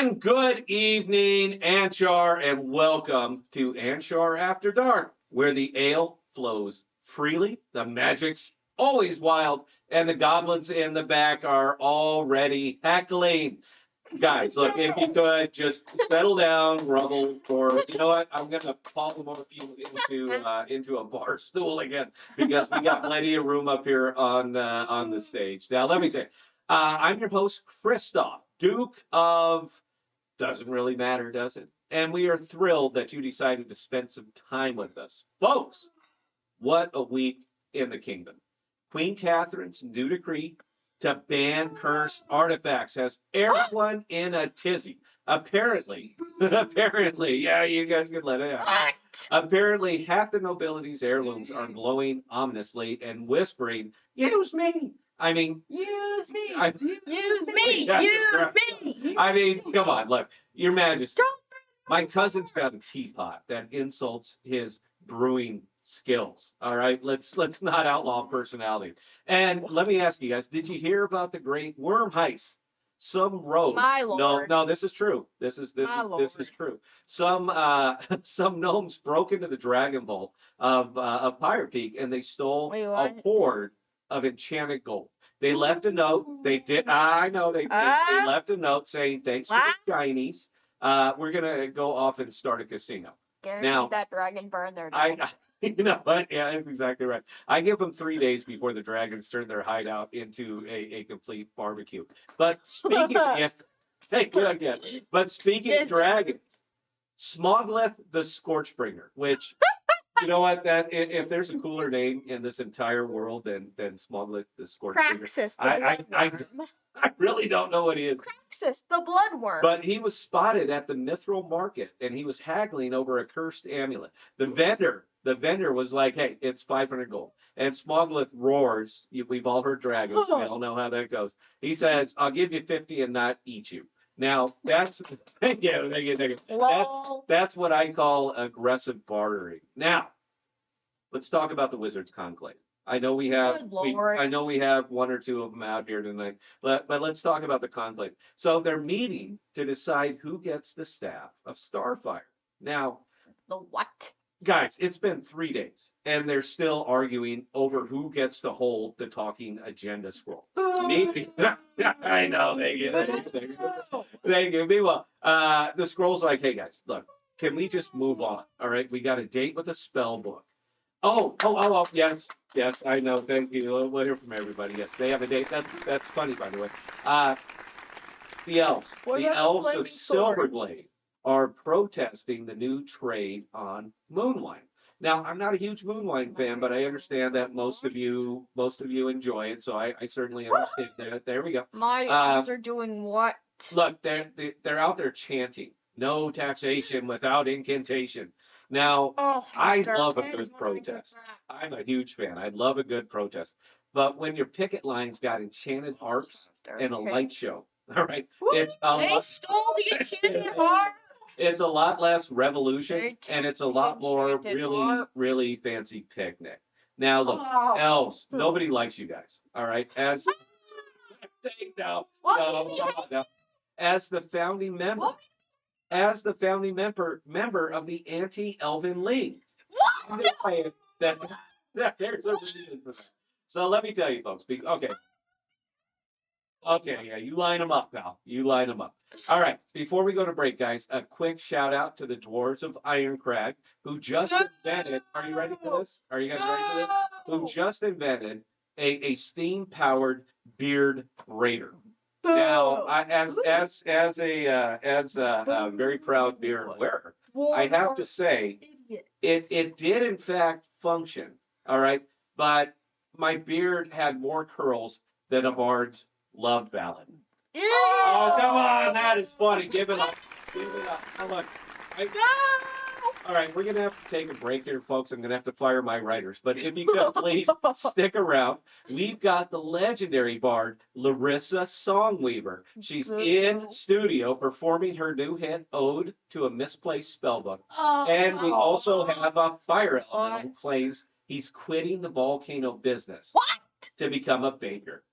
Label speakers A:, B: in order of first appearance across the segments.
A: And good evening, Anshar, and welcome to Anshar After Dark, where the ale flows freely, the magic's always wild, and the goblins in the back are already heckling. Guys, look, if you could just settle down, Rubble, or you know what? I'm gonna polymorph you into a bar stool again because we got plenty of room up here on the stage. Now, let me say, I'm your host, Christoph, Duke of doesn't really matter, does it? And we are thrilled that you decided to spend some time with us. Folks, what a week in the kingdom. Queen Catherine's new decree to ban cursed artifacts has everyone in a tizzy. Apparently, yeah, you guys can let it out. Apparently, half the nobility's heirlooms are glowing ominously and whispering, "Use me." I mean, use me.
B: Use me. Use me.
A: I mean, come on, look, Your Majesty. My cousin's got a teapot that insults his brewing skills. All right, let's not outlaw personality. And let me ask you guys: did you hear about the great worm heist? Some rogue.
B: My
A: No,
B: lord.
A: no, this is true. This is true. Some some gnomes broke into the dragon vault of Pyre Peak and they stole
B: Wait,
A: a
B: what?
A: hoard of enchanted gold. They left a note. They did. I know they left a note saying thanks for the shinies. We're gonna go off and start a casino.
B: Guaranteed
A: Now,
B: that dragon burned their
A: I,
B: dog.
A: you know what? Yeah, that's exactly right. I give them 3 days before the dragons turn their hideout into a complete barbecue. But speaking, yeah, thank you again. But speaking of dragons, Smoglith the Scorchbringer, which you know what? That if there's a cooler name in this entire world than Smoglith the Scorchbringer,
B: Praxis, the
A: I
B: bloodworm.
A: I really don't know what he is.
B: Praxis, the bloodworm.
A: But he was spotted at the Mithril market and he was haggling over a cursed amulet. The vendor was like, "Hey, it's 500 gold." And Smoglith roars. We've all heard dragons. We all know how that goes. He says, "I'll give you 50 and not eat you." Now, that's thank you. That's what I call aggressive bartering. Now, let's talk about the Wizards Conclave. I know we have I know we have one or two of them out here tonight, but let's talk about the conclave. So they're meeting to decide who gets the staff of Starfire. Now,
B: the what?
A: Guys, it's been 3 days, and they're still arguing over who gets to hold the talking agenda scroll. I know they give me well. The scroll's like, "Hey guys, look, can we just move on? All right, we got a date with a spell book." Oh, yes, I know. Thank you. We'll hear from everybody. Yes, they have a date. That's funny, by the way. The elves of Silverglade are protesting the new trade on Moonwine. Now, I'm not a huge Moonwine fan, but I understand that most of you enjoy it, so I certainly understand that. There we go.
B: My elves are doing what?
A: Look, they're out there chanting, "No taxation without incantation." Now, I love a good protest. I'm a huge fan. I love a good protest. But when your picket line's got enchanted harps and a light show, all right, it's a
B: They stole the enchanted harp.
A: It's a lot less revolution, and it's a lot more really fancy picnic. Now, look, elves, nobody likes you guys, all right? No, as the founding member. As the founding member of the Anti-Elven League. What? There's a reason for that. So let me tell you, folks. Okay, yeah, you line them up, pal. You line them up. All right, before we go to break, guys, a quick shout out to the Dwarves of Ironcrag, who just invented. Are you ready for this? Are you guys ready for this? Who just invented a steam-powered beard raider. Now, as a very proud beard wearer, I have to say it did in fact function. All right, but my beard had more curls than a bard's love ballad. Oh, come on, that is funny. Give it up. Come on. All right, we're going to have to take a break here, folks. I'm going to have to fire my writers. But if you could please stick around. We've got the legendary bard, Larissa Songweaver. She's in studio performing her new hit, Ode to a Misplaced Spellbook. And we also have a fire elemental who claims he's quitting the volcano business to become a baker.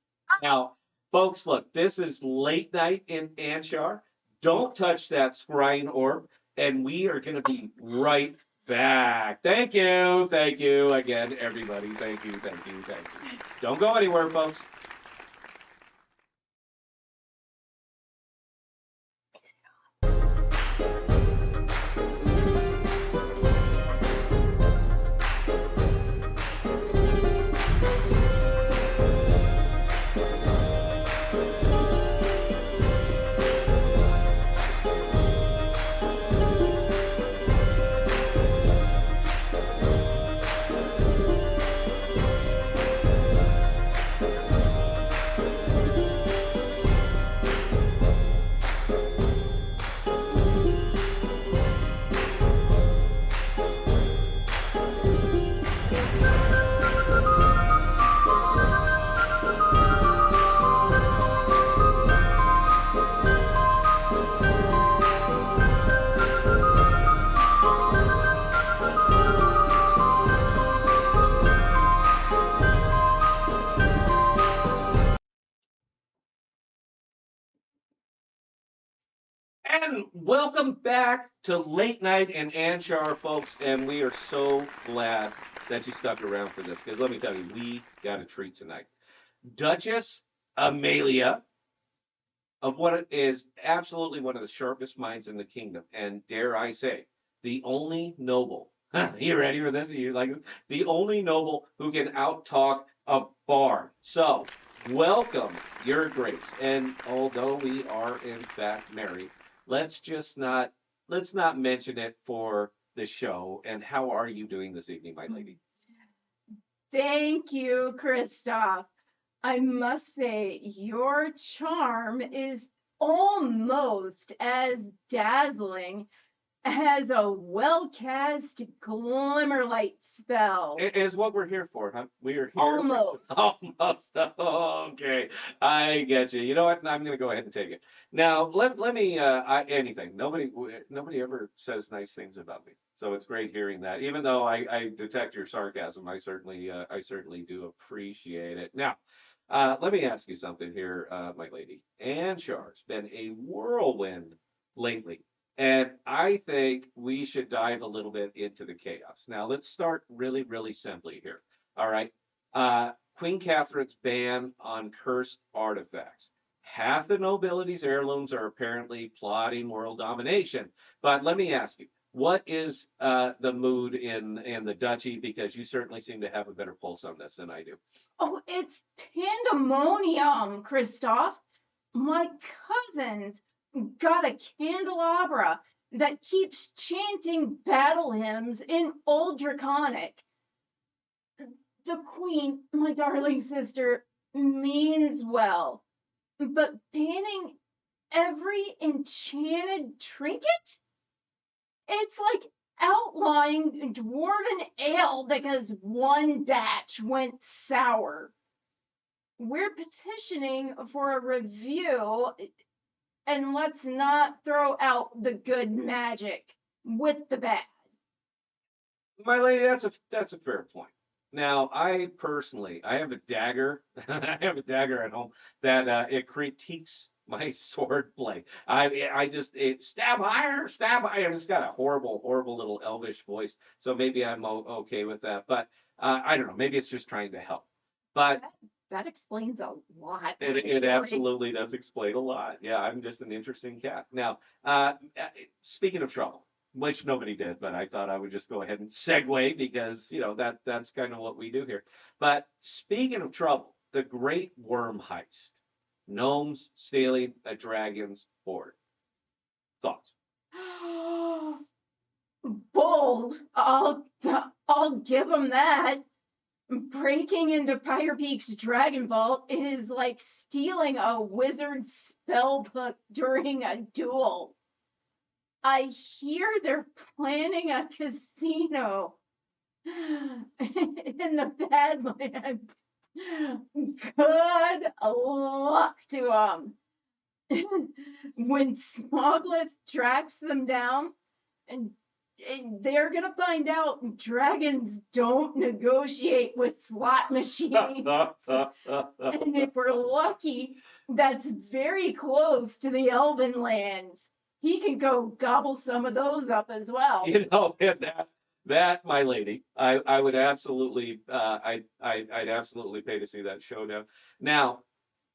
A: Now, folks, look, this is late night in Anshar. Don't touch that scrying orb, and we are going to be right back. Thank you. Thank you again, everybody. Thank you. Thank you. Thank you. Don't go anywhere, folks. And welcome back to Late Night and Anshar, folks. And we are so glad that you stuck around for this because let me tell you, we got a treat tonight. Duchess Amelia of what is absolutely one of the sharpest minds in the kingdom, and dare I say, the only noble. You ready for this? You like this? The only noble who can outtalk a bard. So, welcome, Your Grace. And although we are in fact married, let's not mention it for the show. And how are you doing this evening, my lady?
C: Thank you, Christoph. I must say, your charm is almost as dazzling as a well-cast glimmer light spell.
A: It is what we're here for, huh? We are here.
C: Almost.
A: Almost. Okay, I get you. You know what? I'm going to go ahead and take it. Now, let me anything. Nobody ever says nice things about me, so it's great hearing that. Even though I detect your sarcasm, I certainly do appreciate it. Now, let me ask you something here, my lady. Anshar's been a whirlwind lately. And I think we should dive a little bit into the chaos. Now, let's start really, really simply here. All right. Queen Catherine's ban on cursed artifacts. Half the nobility's heirlooms are apparently plotting world domination. But let me ask you, what is the mood in the duchy? Because you certainly seem to have a better pulse on this than I do.
C: Oh, it's pandemonium, Christoph. My cousins got a candelabra that keeps chanting battle hymns in Old Draconic. The queen, my darling sister, means well, but banning every enchanted trinket? It's like outlawing dwarven ale because one batch went sour. We're petitioning for a review, and let's not throw out the good magic with the bad.
A: My lady, that's a fair point. Now, I have a dagger. I have a dagger at home that it critiques my sword play. I just it stab higher, and it's got a horrible little elvish voice. So maybe I'm okay with that, but I don't know. Maybe it's just trying to help. But
C: That explains a lot.
A: it absolutely does explain a lot. Yeah, I'm just an interesting cat. Now, speaking of trouble, which nobody did, but I thought I would just go ahead and segue because that's kind of what we do here. But speaking of trouble, the Great Worm Heist, gnomes stealing a dragon's hoard. Thoughts?
C: Bold. I'll give them that. Breaking into Pyre Peak's Dragon Vault is like stealing a wizard's spell book during a duel. I hear they're planning a casino in the Badlands. Good luck to them. When Smoglith tracks them down, and they're gonna find out dragons don't negotiate with slot machines. And if we're lucky, that's very close to the Elven lands. he can go gobble some of those up as well.
A: And that my lady, I would absolutely, I'd absolutely pay to see that showdown. Now,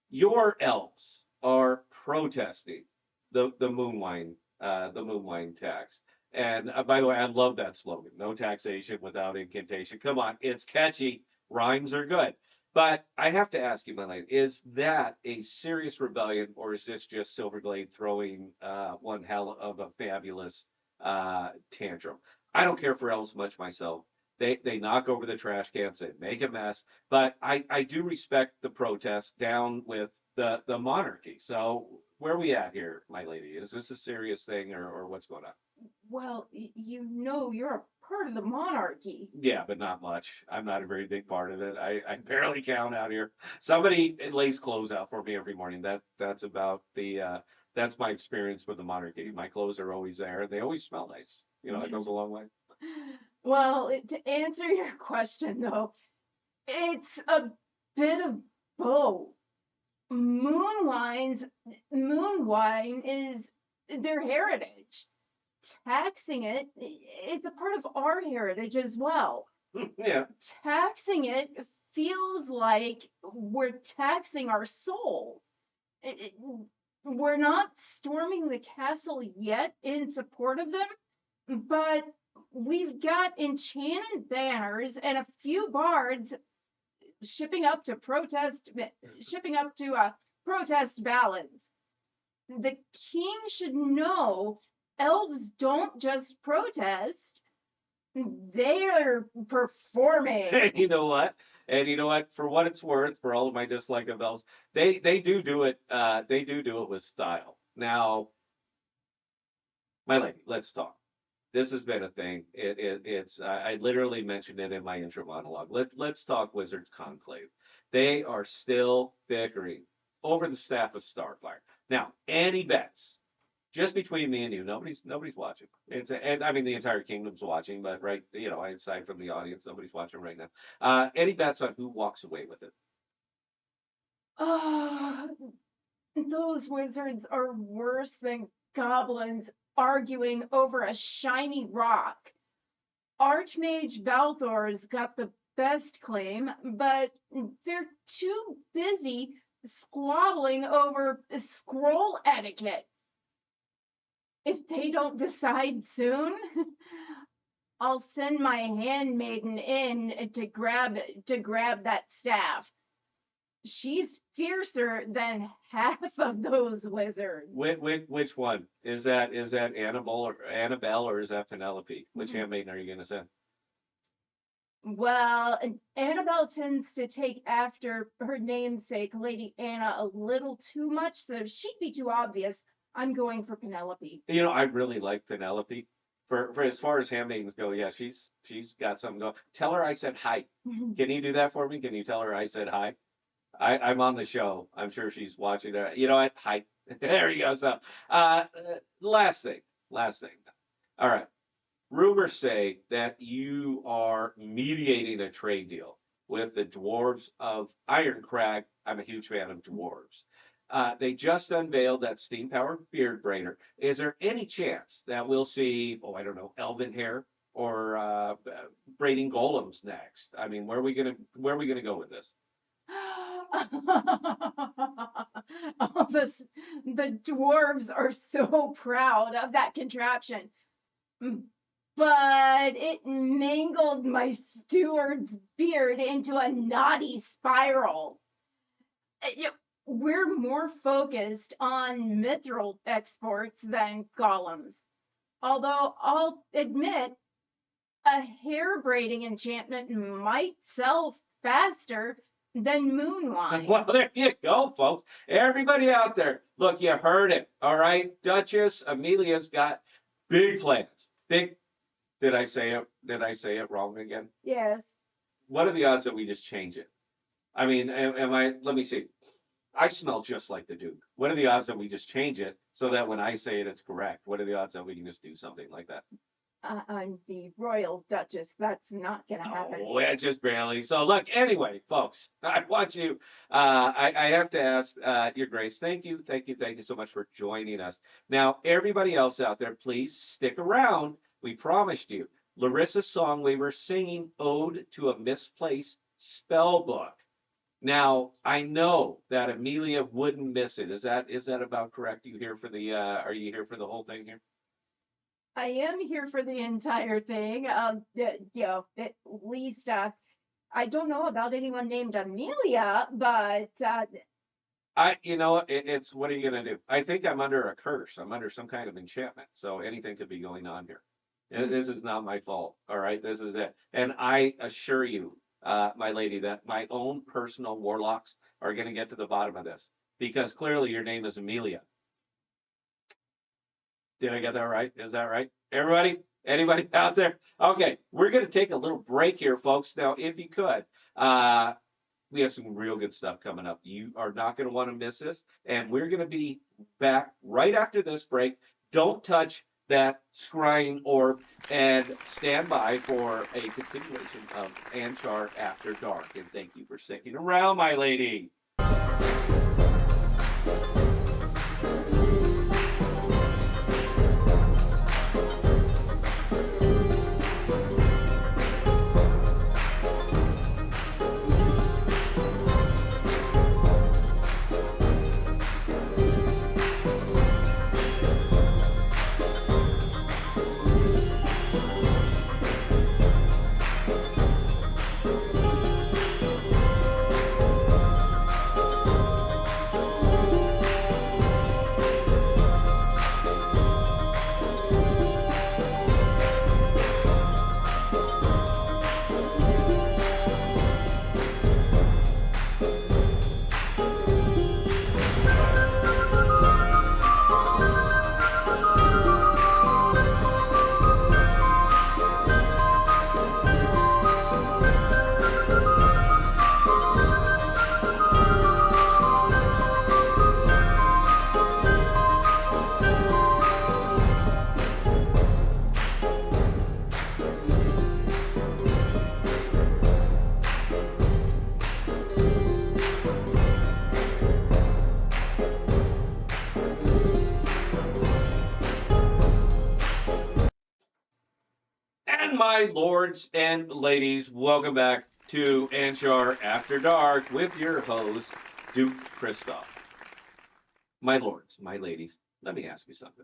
A: your elves are protesting the moon wine tax. And by the way, I love that slogan: "No taxation without incantation." Come on, it's catchy, rhymes are good. But I have to ask you, my lady, is that a serious rebellion, or is this just Silverglade throwing one hell of a fabulous tantrum? I don't care for elves much myself. They knock over the trash cans, they make a mess, but I do respect the protest down with the monarchy. So where are we at here, my lady? Is this a serious thing, or what's going on?
C: Well, you know you're a part of the monarchy.
A: Yeah, but not much. I'm not a very big part of it. I barely count out here. Somebody lays clothes out for me every morning. That's about that's my experience with the monarchy. My clothes are always there. They always smell nice. It goes a long way.
C: Well, to answer your question though, it's a bit of both. Moonwine's moon wine is their heritage. Taxing it, it's a part of our heritage as well.
A: Yeah.
C: Taxing it feels like we're taxing our soul. We're not storming the castle yet in support of them, but we've got enchanted banners and a few bards shipping up to protest ballads. The king should know elves don't just protest, they're performing.
A: And you know what? And you know what? For what it's worth, for all of my dislike of elves, they do it. They do it with style. Now, my lady, let's talk. This has been a thing. It's I literally mentioned it in my intro monologue. Let's talk Wizards Conclave. They are still bickering over the staff of Starfire. Now, any bets? Just between me and you, nobody's watching. And I mean the entire kingdom's watching, but right, aside from the audience, nobody's watching right now. Any bets on who walks away with it?
C: Oh, those wizards are worse than goblins arguing over a shiny rock. Archmage Balthor's got the best claim, but they're too busy squabbling over scroll etiquette. If they don't decide soon, I'll send my handmaiden in to grab that staff. She's fiercer than half of those wizards.
A: Which one is that Annabelle, or is that Penelope? Which handmaiden are you gonna send?
C: Well, Annabelle tends to take after her namesake, Lady Anna, a little too much, so she'd be too obvious. I'm going for Penelope.
A: I really like Penelope. For as far as handmaidens go, yeah, she's got something going. Tell her I said hi. Can you do that for me? Can you tell her I said hi? I'm on the show. I'm sure she's watching that. You know what? Hi. There you go. So, last thing. Last thing. All right. Rumors say that you are mediating a trade deal with the dwarves of Ironcrag. I'm a huge fan of dwarves. They just unveiled that steam powered beard braider. Is there any chance that we'll see, oh, I don't know, elven hair or braiding golems next? I mean, where are we gonna go with this?
C: Oh, the dwarves are so proud of that contraption. But it mangled my steward's beard into a knotty spiral. We're more focused on mithril exports than golems. Although I'll admit, a hair braiding enchantment might sell faster than moonwine.
A: Well, there you go, folks. Everybody out there, look, you heard it. All right, Duchess Amelia's got big plans. Big. Did I say it? Did I say it wrong again?
C: Yes.
A: What are the odds that we just change it? I mean, am I? Let me see. I smell just like the Duke. What are the odds that we just change it so that when I say it, it's correct? What are the odds that we can just do something like that?
C: I'm the royal duchess. That's not gonna happen.
A: Oh, yeah, just barely. So look, anyway, folks, I want you. I have to ask, Your Grace. Thank you so much for joining us. Now, everybody else out there, please stick around. We promised you. Larissa's song we were singing, "Ode to a Misplaced Spell Book." Now, I know that Amelia wouldn't miss it. Is that about correct? Are you here for the whole thing here?
C: I am here for the entire thing. At least I don't know about anyone named Amelia, but
A: It's what are you gonna do? I think I'm under a curse. I'm under some kind of enchantment. So anything could be going on here. This is not my fault. All right, this is it. And I assure you, my lady, that my own personal warlocks are gonna get to the bottom of this because clearly your name is Amelia. Did I get that right? Is that right? Everybody? Anybody out there? Okay, we're going to take a little break here, folks. Now, if you could, we have some real good stuff coming up. You are not going to want to miss this. And we're going to be back right after this break. Don't touch that scrying orb and stand by for a continuation of Anshar After Dark. And thank you for sticking around, my lady. And my lords and ladies, welcome back to Anshar After Dark with your host, Duke Christoph. My lords, my ladies, let me ask you something.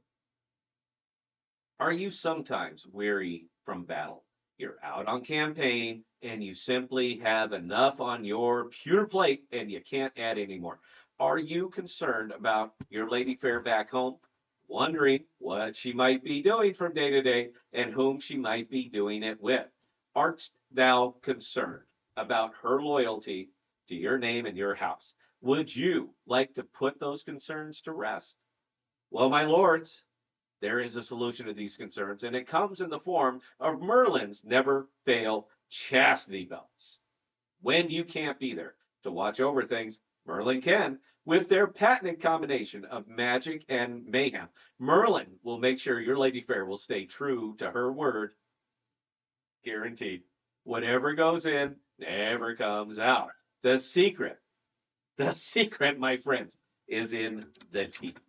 A: Are you sometimes weary from battle? You're out on campaign and you simply have enough on your pewter plate and you can't add any more. Are you concerned about your lady fair back home? Wondering what she might be doing from day to day and whom she might be doing it with? Art thou concerned about her loyalty to your name and your house? Would you like to put those concerns to rest? Well, my lords, there is a solution to these concerns, and it comes in the form of Merlin's never fail chastity belts. When you can't be there to watch over things, Merlin can. With their patented combination of magic and mayhem, Merlin will make sure your Lady Fair will stay true to her word, guaranteed. Whatever goes in never comes out. The secret, my friends, is in the teeth.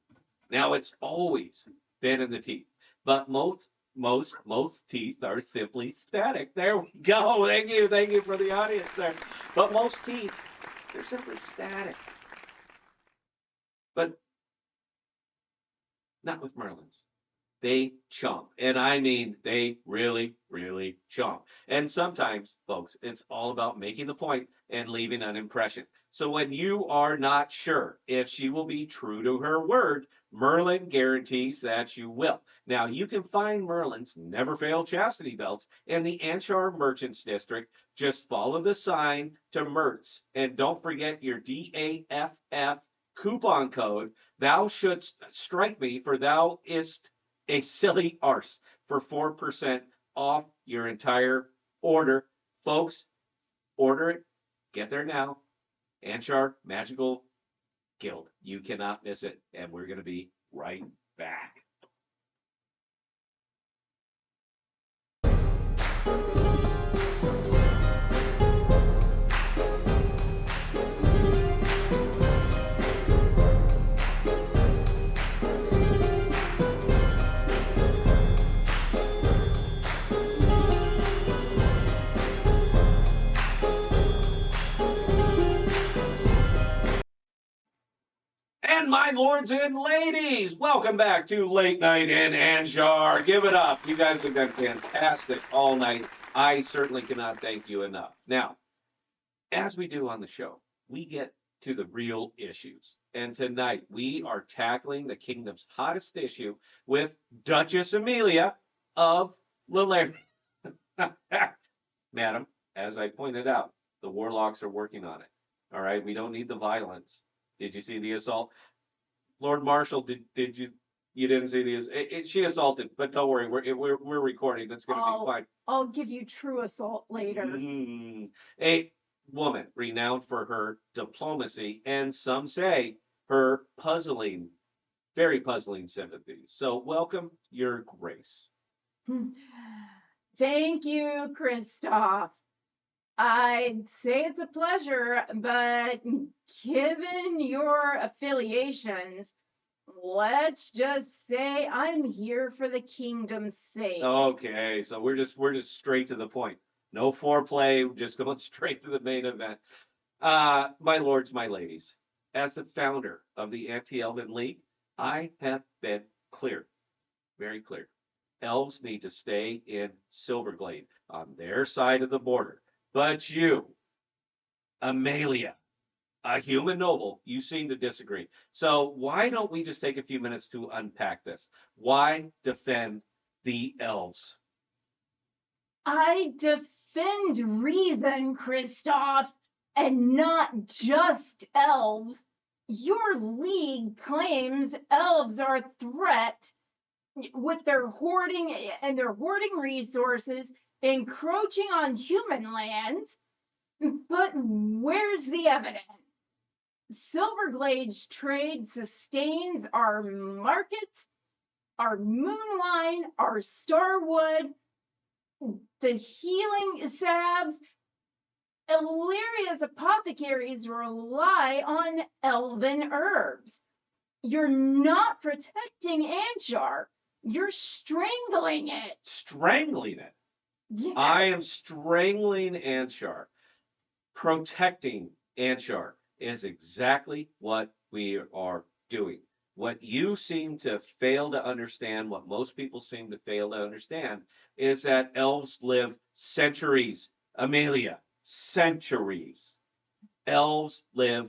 A: Now it's always been in the teeth, but most teeth are simply static. There we go. Thank you for the audience there. But most teeth, they're simply static. But not with Merlin's. They chomp. And I mean, they really, really chomp. And sometimes, folks, it's all about making the point and leaving an impression. So when you are not sure if she will be true to her word, Merlin guarantees that you will. Now, you can find Merlin's Never Fail Chastity Belts in the Anshar Merchants District. Just follow the sign to Mertz. And don't forget your DAFF coupon code. Thou shouldst strike me, for thou ist a silly arse, for 4% off your entire order. Folks, order it. Get there now. Anshar Magical Guild. You cannot miss it. And we're going to be right back. my lords and ladies, welcome back to Late Night in Anshar. Give it up. You guys have been fantastic all night. I certainly cannot thank you enough. Now, as we do on the show, we get to the real issues. And tonight we are tackling the kingdom's hottest issue with Duchess Amelia of Lalaria. Madam, as I pointed out, the warlocks are working on it. All right, we don't need the violence. Did you see the assault? Lord Marshal, did you didn't see the she assaulted, but don't worry, we're recording. That's going to be fine.
C: I'll give you true assault later.
A: A woman renowned for her diplomacy and some say her puzzling, very puzzling sympathies. So welcome, Your Grace.
C: Thank you, Christoph. I'd say it's a pleasure, but given your affiliations, let's just say I'm here for the kingdom's sake.
A: Okay, so we're just straight to the point. No foreplay, just going straight to the main event. My lords, my ladies, as the founder of the Anti-Elven League, I have been clear, very clear. Elves need to stay in Silverglade on their side of the border. But you, Amelia, a human noble, you seem to disagree. So why don't we just take a few minutes to unpack this? Why defend the elves?
C: I defend reason, Christoph, and not just elves. Your league claims elves are a threat with their hoarding resources, encroaching on human lands. But where's the evidence? Silverglade's trade sustains our markets, our moonwine, our starwood, the healing salves. Illyria's apothecaries rely on elven herbs. You're not protecting Anshar. You're strangling it.
A: Strangling it?
C: Yes.
A: I am strangling Anshar. Protecting Anshar is exactly what we are doing. What you seem to fail to understand, what most people seem to fail to understand, is that elves live centuries. Amelia, centuries. Elves live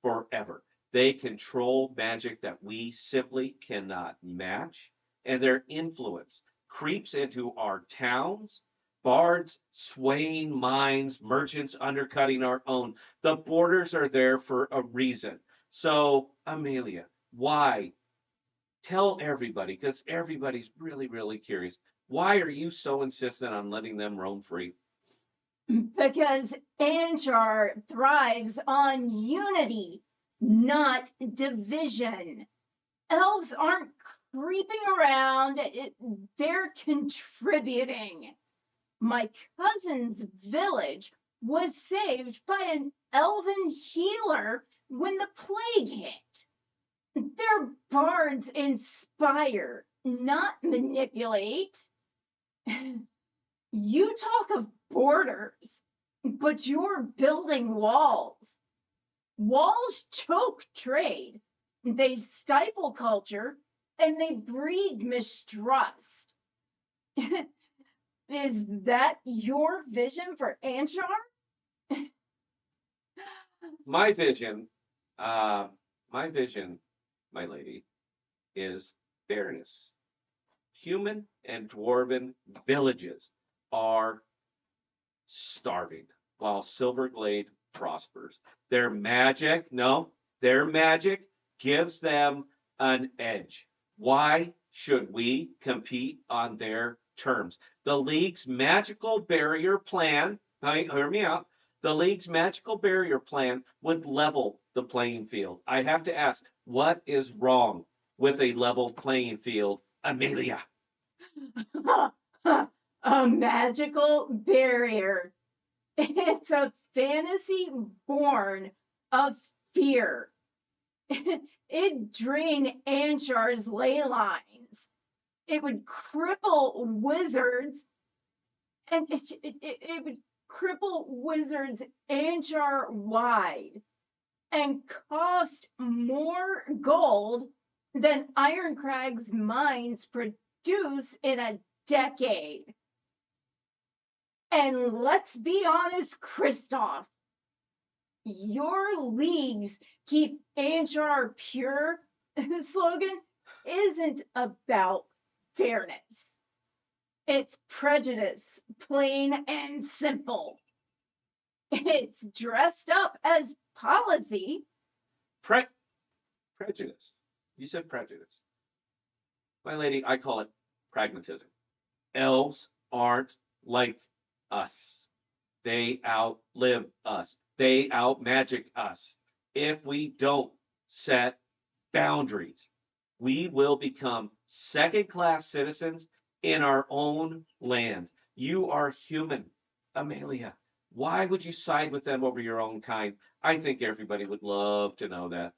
A: forever. They control magic that we simply cannot match, and their influence creeps into our towns. Bards swaying minds, merchants undercutting our own. The borders are there for a reason. So, Amelia, why? Tell everybody, because everybody's really, really curious. Why are you so insistent on letting them roam free?
C: Because Anshar thrives on unity, not division. Elves aren't creeping around, they're contributing. My cousin's village was saved by an elven healer when the plague hit. Their bards inspire, not manipulate. You talk of borders, but you're building walls. Walls choke trade. They stifle culture, and they breed mistrust. Is that your vision for Anshar?
A: My vision, uh, my vision, my lady, is fairness. Human and dwarven villages are starving while Silverglade prospers. Their magic gives them an edge. Why should we compete on their terms? The League's magical barrier plan, hear me out, the League's magical barrier plan would level the playing field. I have to ask, what is wrong with a level playing field, Amelia?
C: A magical barrier. It's a fantasy born of fear. It'd drain Anshar's ley lines. It would cripple wizards, and it would cripple wizards Anshar wide. and cost more gold than Ironcrag's mines produce in a decade. And let's be honest, Kristoff, your leagues keep Anshar pure slogan isn't about fairness. It's prejudice, plain and simple. It's dressed up as policy.
A: Prejudice. You said prejudice. My lady, I call it pragmatism. Elves aren't like us. They outlive us. They outmagic us. If we don't set boundaries, we will become second-class citizens in our own land. You are human, Amelia. Why would you side with them over your own kind? I think everybody would love to know that.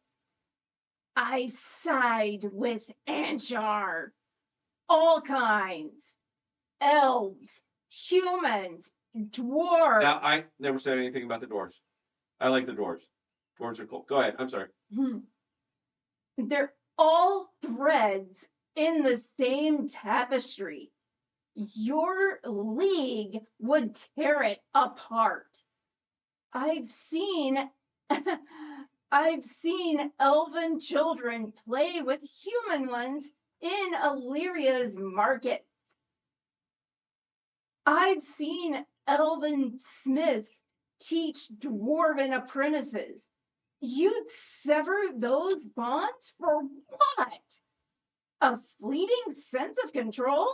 C: I side with Anshar. All kinds. Elves, humans, dwarves.
A: Now, I never said anything about the dwarves. I like the dwarves. Dwarves are cool. Go ahead. I'm sorry.
C: They're all threads in the same tapestry. Your league would tear it apart. I've seen elven children play with human ones in Illyria's markets. I've seen elven smiths teach dwarven apprentices. You'd sever those bonds for what? A fleeting sense of control?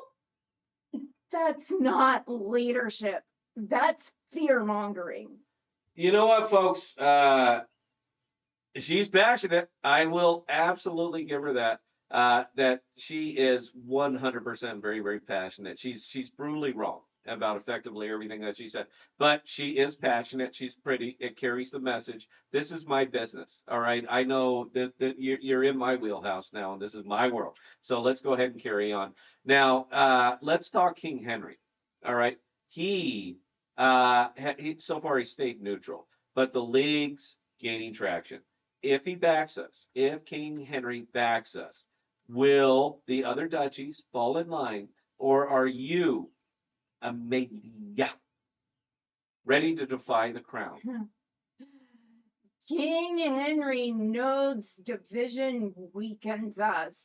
C: That's not leadership. That's fear-mongering.
A: You know what, folks? She's passionate. I will absolutely give her that. That she is 100% very, very passionate. She's brutally wrong about effectively everything that she said, but she is passionate. She's pretty. It carries the message. This is my business. All right. I know that you're in my wheelhouse now, and this is my world. So let's go ahead and carry on. Now, let's talk King Henry. All right. He so far he stayed neutral, but the league's gaining traction. If he backs us, if King Henry backs us, will the other duchies fall in line, or are you, Amelia, ready to defy the crown?
C: King Henry knows division weakens us.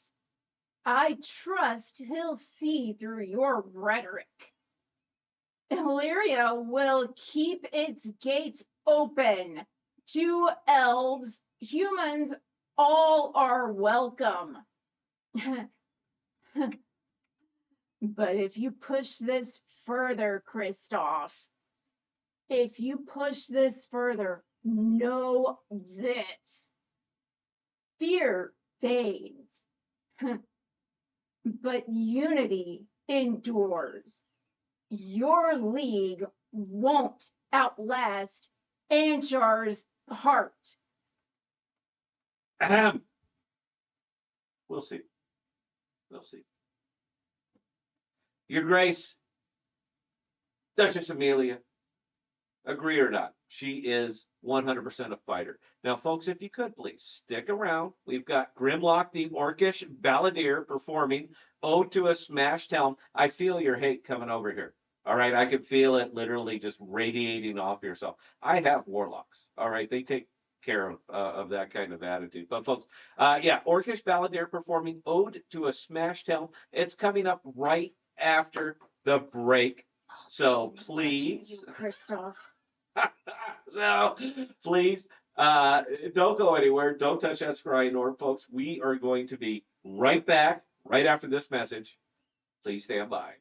C: I trust he'll see through your rhetoric. Illyria will keep its gates open to elves. Humans all are welcome. But if you push this further, Kristoff, if you push this further, know this. Fear fades, but unity endures. Your league won't outlast Anshar's heart.
A: We'll see. We'll see. Your Grace, Duchess Amelia, agree or not, she is 100% a fighter. Now, folks, if you could please stick around. We've got Grimlock, the Orcish Balladeer, performing Ode to a Smashed Helm. I feel your hate coming over here. All right, I can feel it literally just radiating off yourself. I have warlocks. All right, they take care of that kind of attitude. But folks, yeah, Orcish Balladeer performing Ode to a Smashed Helm. It's coming up right after the break. So please,
C: Kristoff.
A: so please, don't go anywhere. Don't touch that scrying orb, folks. We are going to be right back right after this message. Please stand by.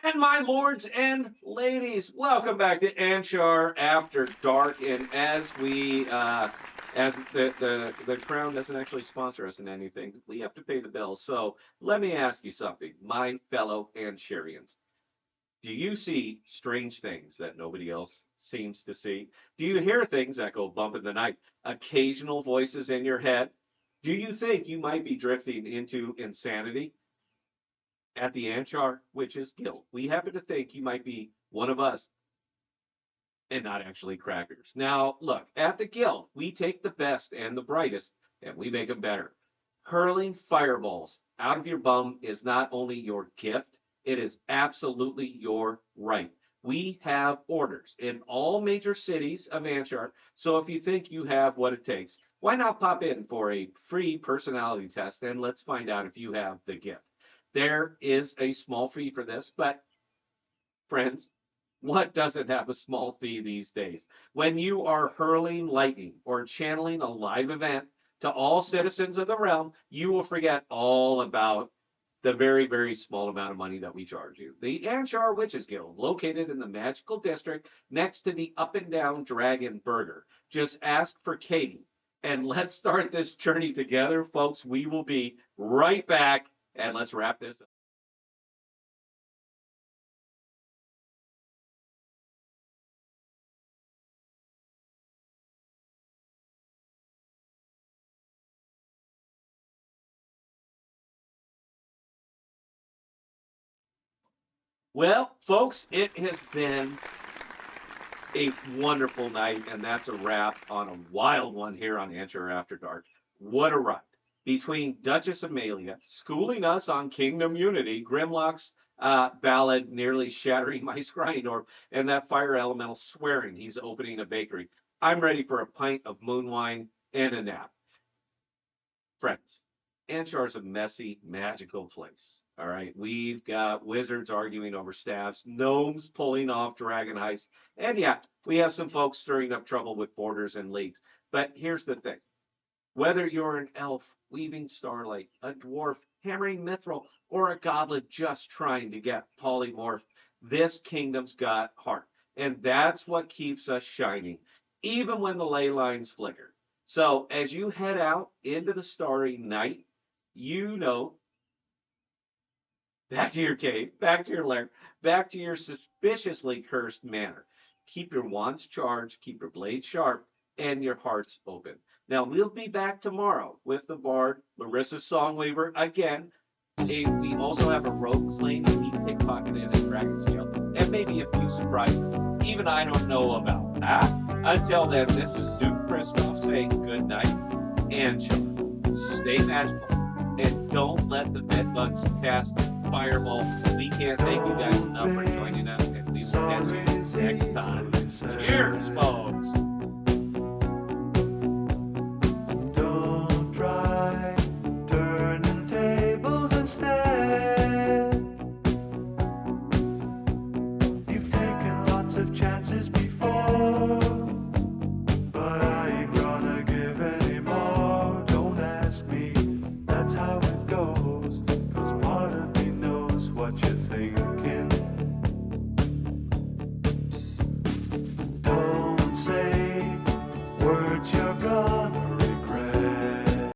A: And my lords and ladies, welcome back to Anshar After Dark. And as the crown doesn't actually sponsor us in anything, we have to pay the bills. So let me ask you something, my fellow Ansharians. Do you see strange things that nobody else seems to see? Do you hear things that go bump in the night? Occasional voices in your head? Do you think you might be drifting into insanity? At the Anchar Witches Guild, we happen to think you might be one of us and not actually crackers. Now, look, at the Guild, we take the best and the brightest and we make them better. Hurling fireballs out of your bum is not only your gift, it is absolutely your right. We have orders in all major cities of Anchar, so if you think you have what it takes, why not pop in for a free personality test and let's find out if you have the gift. There is a small fee for this, but friends, what doesn't have a small fee these days? When you are hurling lightning or channeling a live event to all citizens of the realm, you will forget all about the very, very small amount of money that we charge you. The Anshar Witches Guild, located in the magical district next to the Up and Down Dragon Burger. Just ask for Katie. And let's start this journey together, folks. We will be right back, and let's wrap this up. Well, folks, it has been a wonderful night, and that's a wrap on a wild one here on Answer After Dark. What a ride. Between Duchess Amelia schooling us on Kingdom Unity, Grimlock's ballad nearly shattering my scrying orb, and that fire elemental swearing he's opening a bakery, I'm ready for a pint of moon wine and a nap. Friends, Anshar's a messy, magical place. All right, we've got wizards arguing over staffs, gnomes pulling off dragon heists, and yeah, we have some folks stirring up trouble with borders and leagues. But here's the thing: whether you're an elf weaving starlight, a dwarf hammering mithril, or a goblin just trying to get polymorphed, this kingdom's got heart, and that's what keeps us shining, even when the ley lines flicker. So as you head out into the starry night, you know, back to your cave, back to your lair, back to your suspiciously cursed manor. Keep your wands charged, keep your blades sharp, and your hearts open. Now, we'll be back tomorrow with the bard, Larissa Songweaver, again. We also have a rogue claiming he pickpocketed at Dragon's Tail, and maybe a few surprises, even I don't know about. Until then, this is Duke Christoph saying good night, and stay magical, and don't let the bedbugs cast fireball. We can't thank you guys enough for joining us, and we will catch you next time. Cheers, folks.